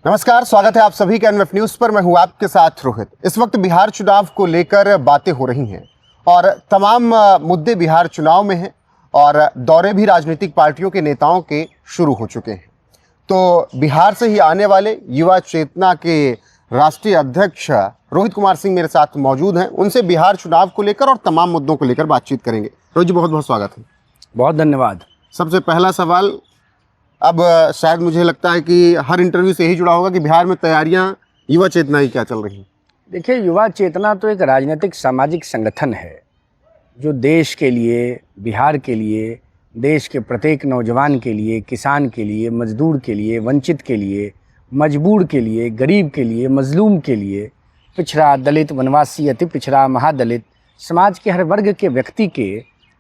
नमस्कार, स्वागत है आप सभी के एनएफ न्यूज पर। मैं हूं आपके साथ रोहित। इस वक्त बिहार चुनाव को लेकर बातें हो रही हैं और तमाम मुद्दे बिहार चुनाव में हैं और दौरे भी राजनीतिक पार्टियों के नेताओं के शुरू हो चुके हैं। तो बिहार से ही आने वाले युवा चेतना के राष्ट्रीय अध्यक्ष रोहित कुमार सिंह मेरे साथ मौजूद हैं। उनसे बिहार चुनाव को लेकर और तमाम मुद्दों को लेकर बातचीत करेंगे। रोहित जी, बहुत बहुत स्वागत है। बहुत धन्यवाद। सबसे पहला सवाल, अब शायद मुझे लगता है कि हर इंटरव्यू से यही जुड़ा होगा कि बिहार में तैयारियां युवा चेतना की क्या चल रही हैं? देखिए, युवा चेतना तो एक राजनीतिक सामाजिक संगठन है जो देश के लिए, बिहार के लिए, देश के प्रत्येक नौजवान के लिए, किसान के लिए, मजदूर के लिए, वंचित के लिए, मजबूर के लिए, गरीब के लिए, मजलूम के लिए, पिछड़ा, दलित, वनवासी, अति पिछड़ा, महादलित, समाज के हर वर्ग के व्यक्ति के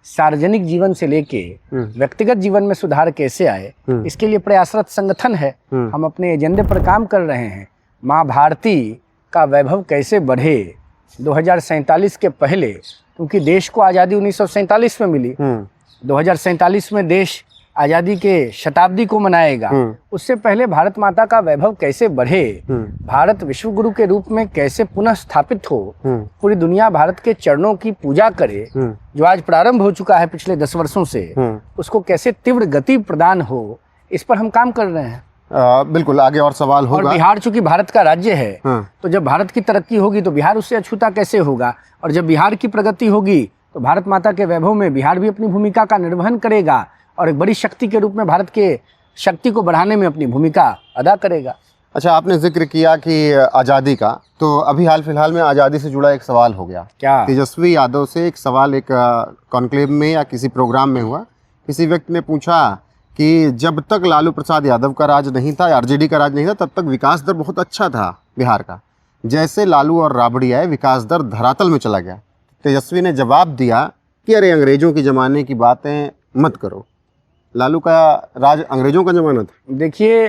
सार्वजनिक जीवन से लेके व्यक्तिगत जीवन में सुधार कैसे आए, इसके लिए प्रयासरत संगठन है। हम अपने एजेंडे पर काम कर रहे हैं। माँ भारती का वैभव कैसे बढ़े 2047 के पहले, क्योंकि देश को आज़ादी 1947 में मिली। 2047 में देश आज़ादी के शताब्दी को मनाएगा। उससे पहले भारत माता का वैभव कैसे बढ़े, भारत विश्व गुरु के रूप में कैसे पुनः स्थापित हो, पूरी दुनिया भारत के चरणों की पूजा करे, जो आज प्रारंभ हो चुका है पिछले 10 वर्षों से, उसको कैसे तीव्र गति प्रदान हो, इस पर हम काम कर रहे हैं। बिल्कुल, आगे और सवाल होगा। और बिहार चूंकि भारत का राज्य है, तो जब भारत की तरक्की होगी तो बिहार उससे अछूता कैसे होगा, और जब बिहार की प्रगति होगी तो भारत माता के वैभव में बिहार भी अपनी भूमिका का निर्वहन करेगा और एक बड़ी शक्ति के रूप में भारत के शक्ति को बढ़ाने में अपनी भूमिका अदा करेगा। अच्छा, आपने जिक्र किया कि आज़ादी का, तो अभी हाल फिलहाल में आज़ादी से जुड़ा एक सवाल हो गया। क्या? तेजस्वी यादव से एक सवाल एक कॉन्क्लेव में या किसी प्रोग्राम में हुआ। किसी व्यक्ति ने पूछा कि जब तक लालू प्रसाद यादव का राज नहीं था, आरजेडी का राज नहीं था, तब तक विकास दर बहुत अच्छा था बिहार का। जैसे लालू और राबड़ी आए, विकास दर धरातल में चला गया। तेजस्वी ने जवाब दिया कि अरे, अंग्रेजों के ज़माने की बातें मत करो, लालू का राज अंग्रेजों का जमाना था। देखिए,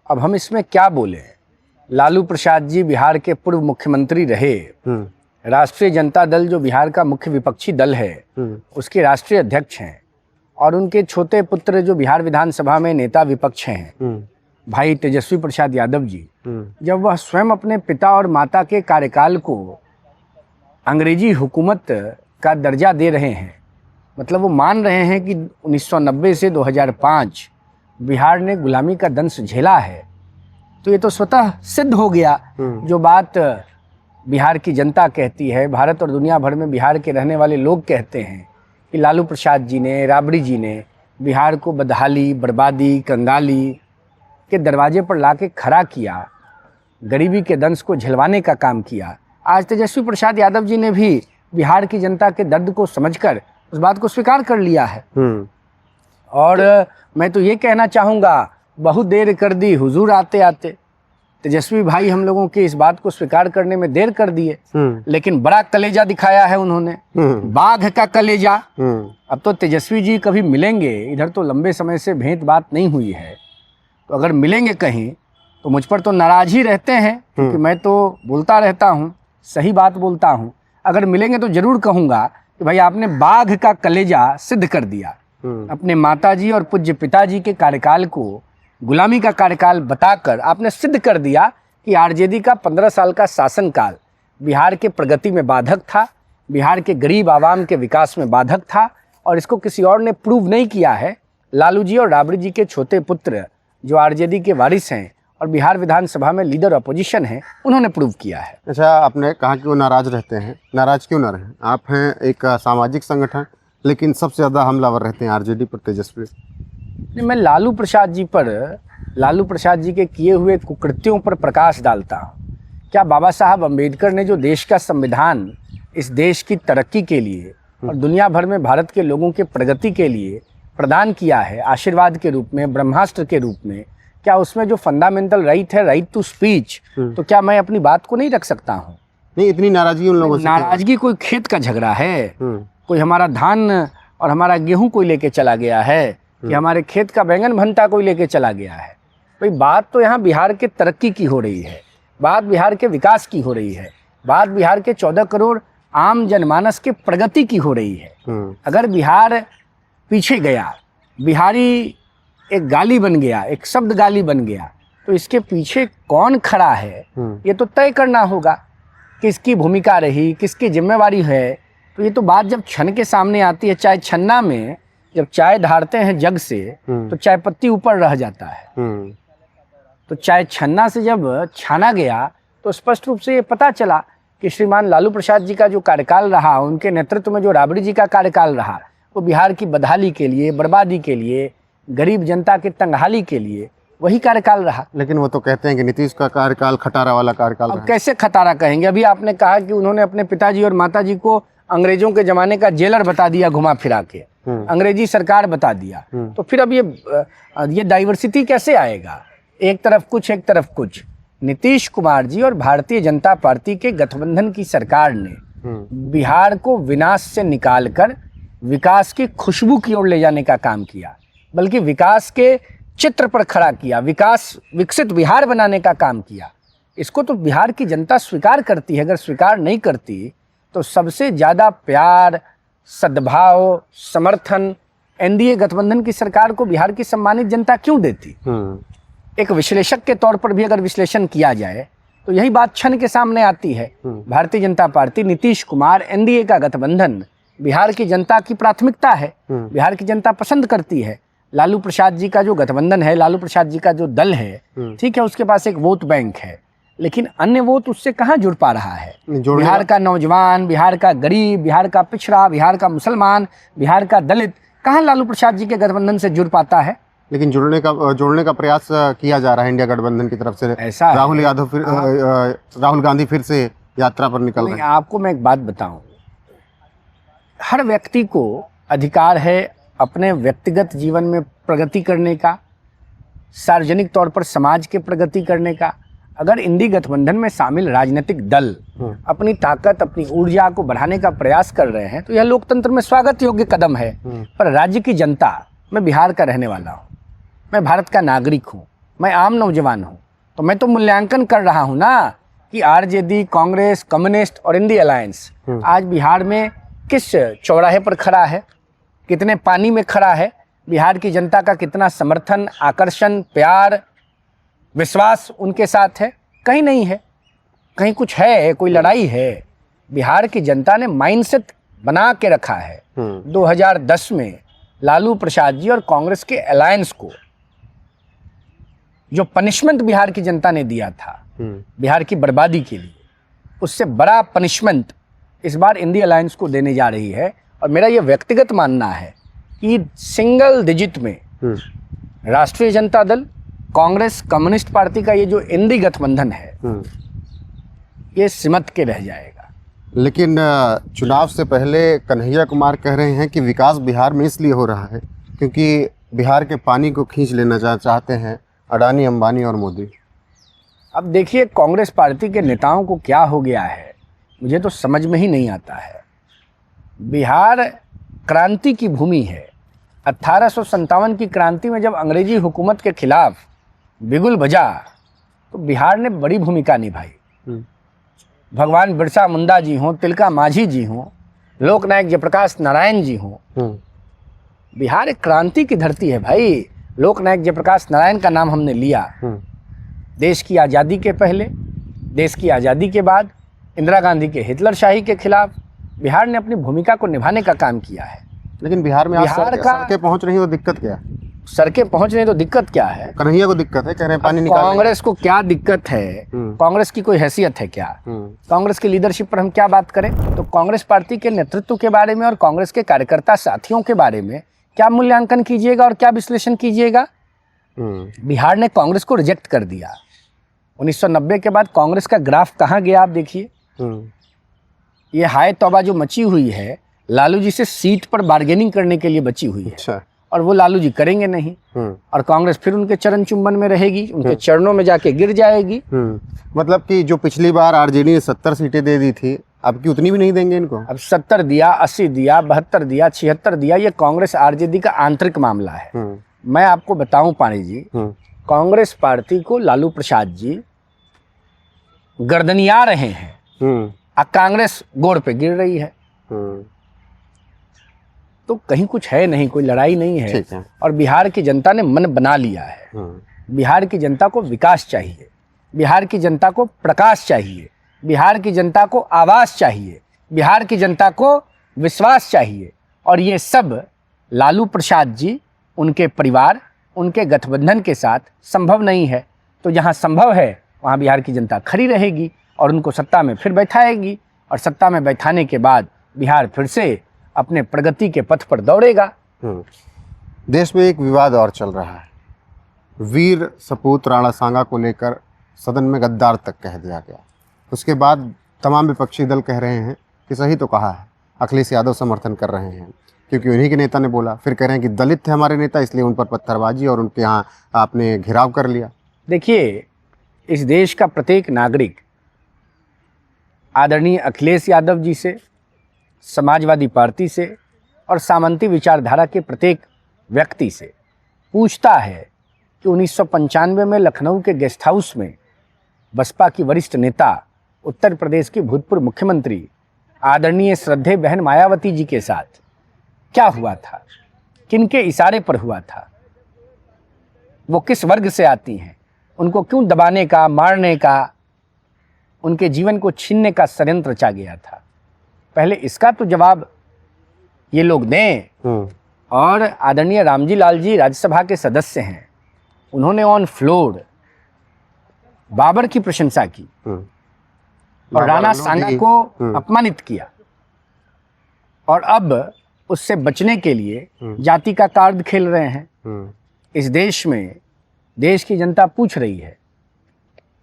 अब हम इसमें क्या बोले। लालू प्रसाद जी बिहार के पूर्व मुख्यमंत्री रहे। राष्ट्रीय जनता दल जो बिहार का मुख्य विपक्षी दल है, उसके राष्ट्रीय अध्यक्ष हैं, और उनके छोटे पुत्र जो बिहार विधानसभा में नेता विपक्ष हैं, भाई तेजस्वी प्रसाद यादव जी, जब वह स्वयं अपने पिता और माता के कार्यकाल को अंग्रेजी हुकूमत का दर्जा दे रहे हैं, मतलब वो मान रहे हैं कि 1990 से 2005 बिहार ने गुलामी का दंश झेला है, तो ये तो स्वतः सिद्ध हो गया। जो बात बिहार की जनता कहती है, भारत और दुनिया भर में बिहार के रहने वाले लोग कहते हैं कि लालू प्रसाद जी ने, राबड़ी जी ने बिहार को बदहाली, बर्बादी, कंगाली के दरवाजे पर ला के खड़ा किया, गरीबी के दंश को झिलवाने का काम किया। आज तेजस्वी प्रसाद यादव जी ने भी बिहार की जनता के दर्द को समझकर उस बात को स्वीकार कर लिया है। और मैं तो ये कहना चाहूँगा, बहुत देर कर दी हुजूर आते आते। तेजस्वी भाई हम लोगों के इस बात को स्वीकार करने में देर कर दिए, लेकिन बड़ा कलेजा दिखाया है उन्होंने, बाघ का कलेजा। अब तो तेजस्वी जी कभी मिलेंगे, इधर तो लंबे समय से भेंट बात नहीं हुई है, तो अगर मिलेंगे कहीं तो मुझ पर तो नाराज ही रहते हैं, क्योंकि मैं तो बोलता रहता हूँ, सही बात बोलता हूँ। अगर मिलेंगे तो जरूर कहूँगा कि भाई आपने बाघ का कलेजा सिद्ध कर दिया। अपने माताजी और पूज्य पिताजी के कार्यकाल को गुलामी का कार्यकाल बताकर आपने सिद्ध कर दिया कि आरजेडी का 15 साल का शासनकाल बिहार के प्रगति में बाधक था, बिहार के गरीब आवाम के विकास में बाधक था, और इसको किसी और ने प्रूव नहीं किया है। लालू जी और राबड़ी जी के छोटे पुत्र जो आरजेडी के वारिस हैं और बिहार विधानसभा में लीडर अपोजिशन है, उन्होंने प्रूव किया है। अच्छा, आपने कहा कि वो नाराज रहते हैं। नाराज क्यों ना रहें? आप हैं एक सामाजिक संगठन, लेकिन सबसे ज़्यादा हमलावर रहते हैं आरजेडी पर, तेजस्वी। मैं लालू प्रसाद जी के किए हुए कुकृत्यों पर प्रकाश डालता हूँ। क्या बाबा साहब अम्बेडकर ने जो देश का संविधान इस देश की तरक्की के लिए और दुनिया भर में भारत के लोगों के प्रगति के लिए प्रदान किया है, आशीर्वाद के रूप में, ब्रह्मास्त्र के रूप में, क्या उसमें जो फंडामेंटल राइट है, राइट टू स्पीच, तो क्या मैं अपनी बात को नहीं रख सकता हूँ? नहीं, इतनी नाराजगी उन लोगों से? नाराजगी कोई खेत का झगड़ा है, कोई हमारा धान और हमारा गेहूं कोई लेके चला गया है, कि हमारे खेत का बैंगन भंटा कोई लेके चला गया है? भाई, बात तो यहाँ बिहार के तरक्की की हो रही है, बात बिहार के विकास की हो रही है, बात बिहार के 14 करोड़ आम जनमानस के प्रगति की हो रही है। अगर बिहार पीछे गया, बिहारी एक गाली बन गया, एक शब्द गाली बन गया, तो तो इसके पीछे कौन खड़ा है ये तो तय करना होगा, किसकी भूमिका रही, किसकी जिम्मेवारी है। तो ये तो बात जब छन के सामने आती है, चाय छन्ना में जब चाय ढारते हैं जग से तो चाय पत्ती ऊपर रह जाता है। तो चाय छन्ना से जब छाना गया तो स्पष्ट रूप से ये पता चला कि श्रीमान लालू प्रसाद जी का जो कार्यकाल रहा, उनके नेतृत्व में जो राबड़ी जी का कार्यकाल रहा, वो बिहार की बदहाली के लिए, बर्बादी के लिए, गरीब जनता के तंगहाली के लिए वही कार्यकाल रहा। लेकिन वो तो कहते हैं कि नीतीश का कार्यकाल खटारा वाला कार्यकाल अब रहा। कैसे खटारा कहेंगे? अभी आपने कहा कि उन्होंने अपने पिताजी और माताजी को अंग्रेजों के जमाने का जेलर बता दिया, घुमा फिरा के अंग्रेजी सरकार बता दिया। तो फिर अब ये डाइवर्सिटी कैसे आएगा? एक तरफ कुछ, एक तरफ कुछ। नीतीश कुमार जी और भारतीय जनता पार्टी के गठबंधन की सरकार ने बिहार को विनाश से निकालकर विकास की खुशबू की ओर ले जाने का काम किया, बल्कि विकास के चित्र पर खड़ा किया, विकसित बिहार बनाने का काम किया। इसको तो बिहार की जनता स्वीकार करती है। अगर स्वीकार नहीं करती तो सबसे ज़्यादा प्यार, सद्भाव, समर्थन एनडीए गठबंधन की सरकार को बिहार की सम्मानित जनता क्यों देती? एक विश्लेषक के तौर पर भी अगर विश्लेषण किया जाए तो यही बात छन के सामने आती है। भारतीय जनता पार्टी, नीतीश कुमार, एनडीए का गठबंधन बिहार की जनता की प्राथमिकता है, बिहार की जनता पसंद करती है। लालू प्रसाद जी का जो गठबंधन है, लालू प्रसाद जी का जो दल है, ठीक है, उसके पास एक वोट बैंक है, लेकिन अन्य वोट उससे कहाँ जुड़ पा रहा है? बिहार का नौजवान, बिहार का गरीब, बिहार का पिछड़ा, बिहार का मुसलमान, बिहार का दलित कहाँ लालू प्रसाद जी के गठबंधन से जुड़ पाता है? लेकिन जोड़ने का प्रयास किया जा रहा है इंडिया गठबंधन की तरफ से। ऐसा राहुल गांधी फिर से यात्रा पर निकल रहे हैं। आपको मैं एक बात बताऊं, हर व्यक्ति को अधिकार है अपने व्यक्तिगत जीवन में प्रगति करने का, सार्वजनिक तौर पर समाज के प्रगति करने का। अगर इंडी गठबंधन में शामिल राजनीतिक दल अपनी ताकत, अपनी ऊर्जा को बढ़ाने का प्रयास कर रहे हैं तो यह लोकतंत्र में स्वागत योग्य कदम है। पर राज्य की जनता, मैं बिहार का रहने वाला हूँ, मैं भारत का नागरिक हूँ, मैं आम नौजवान हूँ, तो मैं तो मूल्यांकन कर रहा हूँ ना कि आरजेडी, कांग्रेस, कम्युनिस्ट और इंडी अलायंस आज बिहार में किस चौराहे पर खड़ा है, कितने पानी में खड़ा है, बिहार की जनता का कितना समर्थन, आकर्षण, प्यार, विश्वास उनके साथ है? कहीं नहीं है। कहीं कुछ है, कोई लड़ाई है? बिहार की जनता ने माइंडसेट बना के रखा है 2010 में लालू प्रसाद जी और कांग्रेस के अलायंस को जो पनिशमेंट बिहार की जनता ने दिया था बिहार की बर्बादी के लिए, उससे बड़ा पनिशमेंट इस बार इंडी अलायंस को देने जा रही है। और मेरा ये व्यक्तिगत मानना है कि सिंगल डिजिट में राष्ट्रीय जनता दल, कांग्रेस, कम्युनिस्ट पार्टी का ये जो इंडी गठबंधन है ये सिमट के रह जाएगा। लेकिन चुनाव से पहले कन्हैया कुमार कह रहे हैं कि विकास बिहार में इसलिए हो रहा है क्योंकि बिहार के पानी को खींच लेना चाहते हैं अडानी, अंबानी और मोदी। अब देखिए कांग्रेस पार्टी के नेताओं को क्या हो गया है, मुझे तो समझ में ही नहीं आता है। बिहार क्रांति की भूमि है। 1857 की क्रांति में जब अंग्रेजी हुकूमत के खिलाफ बिगुल बजा तो बिहार ने बड़ी भूमिका निभाई। भगवान बिरसा मुंडा जी हों, तिलका मांझी जी हों, लोकनायक जयप्रकाश नारायण जी हों, बिहार एक क्रांति की धरती है भाई। लोकनायक जयप्रकाश नारायण का नाम हमने लिया। देश की आज़ादी के पहले, देश की आज़ादी के बाद, इंदिरा गांधी के हिटलर शाही के खिलाफ बिहार ने अपनी भूमिका को निभाने का काम किया है। लेकिन बिहार में सड़कें पहुंच रही हैं तो दिक्कत क्या है? सड़कें पहुंच रही तो दिक्कत क्या है? कन्हैया को दिक्कत है, कह रहे हैं पानी निकाल। कांग्रेस को क्या दिक्कत है? कांग्रेस की कोई हैसियत है क्या? कांग्रेस की लीडरशिप पर हम क्या बात करें? तो कांग्रेस पार्टी के नेतृत्व के बारे में और कांग्रेस के कार्यकर्ता साथियों के बारे में क्या मूल्यांकन कीजिएगा और क्या विश्लेषण कीजिएगा? बिहार ने कांग्रेस को रिजेक्ट कर दिया। 1990 के बाद कांग्रेस का ग्राफ कहाँ गया आप देखिए। ये हाय तौबा जो मची हुई है लालू जी से सीट पर बार्गेनिंग करने के लिए बची हुई है। अच्छा। और वो लालू जी करेंगे नहीं और कांग्रेस फिर उनके चरण चुंबन में रहेगी, उनके चरणों में जाके गिर जाएगी। मतलब कि जो पिछली बार आरजेडी ने 70 सीटें दे दी थी, अब की उतनी भी नहीं देंगे इनको? अब 70 दिया, 80 दिया, 72 दिया, 76 दिया, ये कांग्रेस आरजेडी का आंतरिक मामला है। मैं आपको बताऊं पाणी जी, कांग्रेस पार्टी को लालू प्रसाद जी गर्दनिया रहे हैं और कांग्रेस गोड़ पे गिर रही है। तो कहीं कुछ है नहीं, कोई लड़ाई नहीं है। और बिहार की जनता ने मन बना लिया है। बिहार की जनता को विकास चाहिए, बिहार की जनता को प्रकाश चाहिए, बिहार की जनता को आवास चाहिए, बिहार की जनता को विश्वास चाहिए। और ये सब लालू प्रसाद जी, उनके परिवार, उनके गठबंधन के साथ संभव नहीं है। तो जहाँ संभव है वहाँ बिहार की जनता खड़ी रहेगी और उनको सत्ता में फिर बैठाएगी, और सत्ता में बैठाने के बाद बिहार फिर से अपने प्रगति के पथ पर दौड़ेगा। देश में एक विवाद और चल रहा है। वीर सपूत राणा सांगा को लेकर सदन में गद्दार तक कह दिया गया। उसके बाद तमाम विपक्षी दल कह रहे हैं कि सही तो कहा है, अखिलेश यादव समर्थन कर रहे हैं क्योंकि उन्हीं के नेता ने बोला। फिर कह रहे हैं कि दलित थे हमारे नेता, इसलिए उन पर पत्थरबाजी और उनके यहाँ आपने घिराव कर लिया। देखिए, इस देश का प्रत्येक नागरिक आदरणीय अखिलेश यादव जी से, समाजवादी पार्टी से और सामंती विचारधारा के प्रत्येक व्यक्ति से पूछता है कि 1995 में लखनऊ के गेस्ट हाउस में बसपा की वरिष्ठ नेता, उत्तर प्रदेश की भूतपूर्व मुख्यमंत्री आदरणीय श्रद्धेय बहन मायावती जी के साथ क्या हुआ था, किनके इशारे पर हुआ था, वो किस वर्ग से आती हैं, उनको क्यों दबाने का, मारने का, उनके जीवन को छीनने का षड्यंत्र रचा गया था। पहले इसका तो जवाब ये लोग दें। और आदरणीय रामजी लाल जी राज्यसभा के सदस्य हैं, उन्होंने ऑन फ्लोर बाबर की प्रशंसा की और राणा सांगा को अपमानित किया, और अब उससे बचने के लिए जाति का कार्ड खेल रहे हैं। इस देश में देश की जनता पूछ रही है,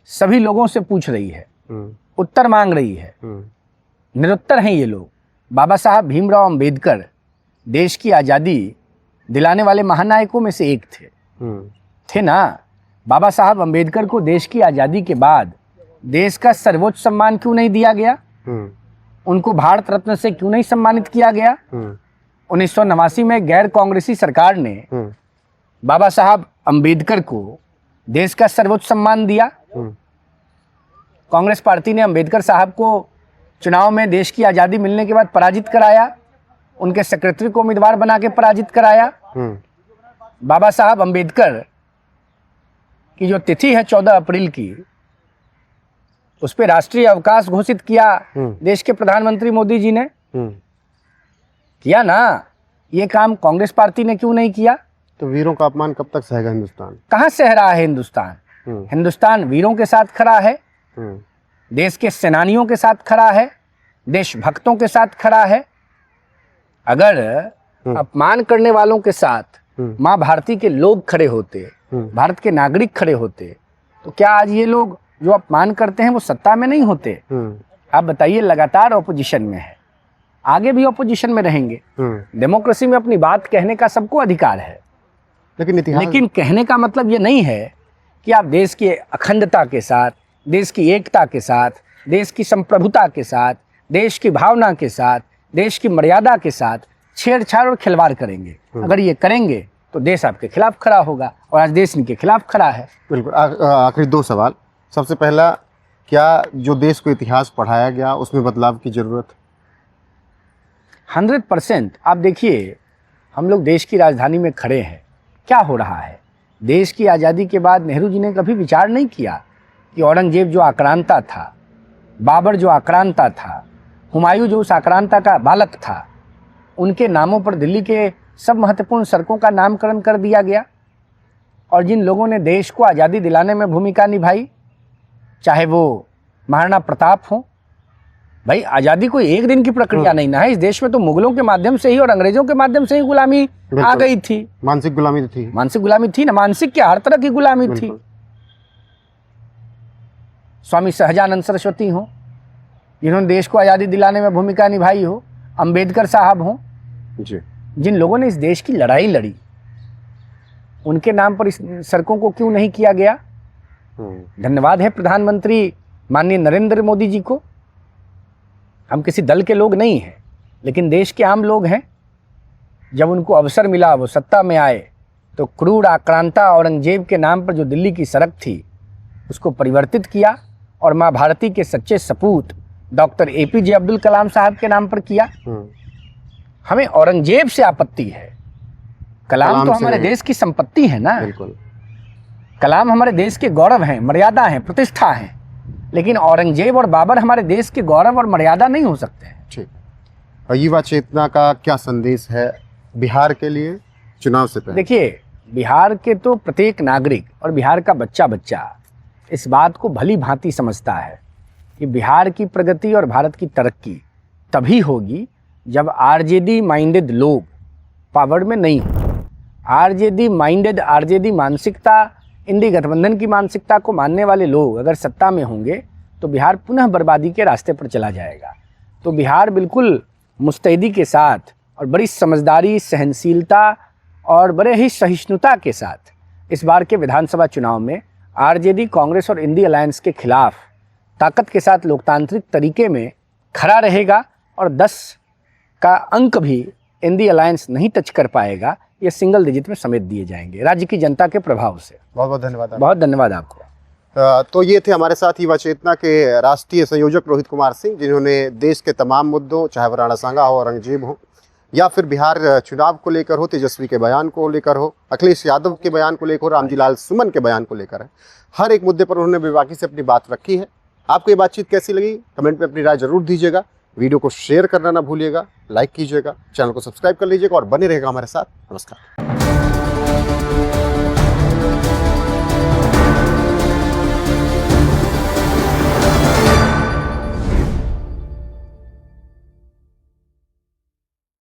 सभी लोगों से पूछ रही है, उत्तर मांग रही है, निरुत्तर हैं ये लोग। बाबा साहब भीमराव अंबेडकर देश की आज़ादी दिलाने वाले महानायकों में से एक थे ना। बाबा साहब अंबेडकर को देश की आज़ादी के बाद देश का सर्वोच्च सम्मान क्यों नहीं दिया गया? उनको भारत रत्न से क्यों नहीं सम्मानित किया गया? 1989 में गैर कांग्रेसी सरकार ने बाबा साहब अंबेडकर को देश का सर्वोच्च सम्मान दिया। कांग्रेस पार्टी ने अंबेडकर साहब को चुनाव में देश की आज़ादी मिलने के बाद पराजित कराया, उनके सेक्रेटरी को उम्मीदवार बना के पराजित कराया। बाबा साहब अंबेडकर की जो तिथि है 14 अप्रैल की, उस पर राष्ट्रीय अवकाश घोषित किया देश के प्रधानमंत्री मोदी जी ने। किया ना। ये काम कांग्रेस पार्टी ने क्यों नहीं किया? तो वीरों का अपमान कब तक सहेगा हिंदुस्तान? कहाँ सह रहा है हिंदुस्तान? हिंदुस्तान वीरों के साथ खड़ा है, देश के सेनानियों के साथ खड़ा है, देशभक्तों के साथ खड़ा है। अगर अपमान करने वालों के साथ माँ भारती के लोग खड़े होते, भारत के नागरिक खड़े होते, तो क्या आज ये लोग जो अपमान करते हैं वो सत्ता में नहीं होते? आप बताइए, लगातार ऑपोजिशन में है, आगे भी ऑपोजिशन में रहेंगे। डेमोक्रेसी में अपनी बात कहने का सबको अधिकार है, लेकिन कहने का मतलब ये नहीं है कि आप देश की अखंडता के साथ, देश की एकता के साथ, देश की संप्रभुता के साथ, देश की भावना के साथ, देश की मर्यादा के साथ छेड़छाड़ और खिलवाड़ करेंगे। अगर ये करेंगे तो देश आपके खिलाफ खड़ा होगा, और आज देश इनके खिलाफ खड़ा है। बिल्कुल। आखिरी दो सवाल। सबसे पहला, क्या जो देश को इतिहास पढ़ाया गया उसमें बदलाव की जरूरत? 100%। आप देखिए, हम लोग देश की राजधानी में खड़े हैं, क्या हो रहा है? देश की आज़ादी के बाद नेहरू जी ने कभी विचार नहीं किया कि औरंगजेब जो आक्रांता था, बाबर जो आक्रांता था, हुमायूं जो उस आक्रांता का बालक था, उनके नामों पर दिल्ली के सब महत्वपूर्ण सड़कों का नामकरण कर दिया गया। और जिन लोगों ने देश को आज़ादी दिलाने में भूमिका निभाई, चाहे वो महाराणा प्रताप हो, भाई आज़ादी कोई एक दिन की प्रक्रिया नहीं ना है। इस देश में तो मुगलों के माध्यम से ही और अंग्रेजों के माध्यम से ही गुलामी आ गई थी। मानसिक गुलामी तो थी, मानसिक गुलामी थी ना, मानसिक क्या, हर तरह की गुलामी थी। स्वामी सहजानंद सरस्वती हो, जिन्होंने देश को आज़ादी दिलाने में भूमिका निभाई हो, अंबेडकर साहब हो, जिन लोगों ने इस देश की लड़ाई लड़ी, उनके नाम पर इस सड़कों को क्यों नहीं किया गया? धन्यवाद है प्रधानमंत्री माननीय नरेंद्र मोदी जी को। हम किसी दल के लोग नहीं हैं, लेकिन देश के आम लोग हैं। जब उनको अवसर मिला, वो सत्ता में आए, तो क्रूर आक्रांता औरंगजेब के नाम पर जो दिल्ली की सड़क थी, उसको परिवर्तित किया और माँ भारती के सच्चे सपूत डॉक्टर APJ अब्दुल कलाम साहब के नाम पर किया। हमें औरंगजेब से आपत्ति है, कलाम तो हमारे देश की संपत्ति है ना। बिल्कुल। कलाम हमारे देश के गौरव हैं, मर्यादा हैं, प्रतिष्ठा हैं, लेकिन औरंगजेब और बाबर हमारे देश के गौरव और मर्यादा नहीं हो सकते हैं। ठीक। और युवा चेतना का क्या संदेश है बिहार के लिए चुनाव से पहले? देखिए, बिहार के तो प्रत्येक नागरिक और बिहार का बच्चा बच्चा इस बात को भली भांति समझता है कि बिहार की प्रगति और भारत की तरक्की तभी होगी जब आरजेडी माइंडेड लोग पावर में नहीं हो। आरजेडी मानसिकता, इंडी गठबंधन की मानसिकता को मानने वाले लोग अगर सत्ता में होंगे तो बिहार पुनः बर्बादी के रास्ते पर चला जाएगा। तो बिहार बिल्कुल मुस्तैदी के साथ और बड़ी समझदारी, सहनशीलता और बड़े ही सहिष्णुता के साथ इस बार के विधानसभा चुनाव में आरजेडी, कांग्रेस और इंडी अलायंस के खिलाफ ताकत के साथ लोकतांत्रिक तरीके में खड़ा रहेगा और 10 का अंक भी इंडी अलायंस नहीं टच कर पाएगा। ये सिंगल डिजिट में समेट दिए जाएंगे राज्य की जनता के प्रभाव से। बहुत बहुत धन्यवाद। बहुत धन्यवाद आपको। तो ये थे हमारे साथ युवा चेतना के राष्ट्रीय संयोजक रोहित कुमार सिंह, जिन्होंने देश के तमाम मुद्दों, चाहे वो राणा सांगा हो, औरंगजेब हो, या फिर बिहार चुनाव को लेकर हो, तेजस्वी के बयान को लेकर हो, अखिलेश यादव के बयान को लेकर हो, रामजी लाल सुमन के बयान को लेकर है, हर एक मुद्दे पर उन्होंने बेबाकी से अपनी बात रखी है। आपको ये बातचीत कैसी लगी कमेंट में अपनी राय जरूर दीजिएगा। वीडियो को शेयर करना ना भूलिएगा, लाइक कीजिएगा, चैनल को सब्सक्राइब कर लीजिएगा और बने रहेगा हमारे साथ। नमस्कार।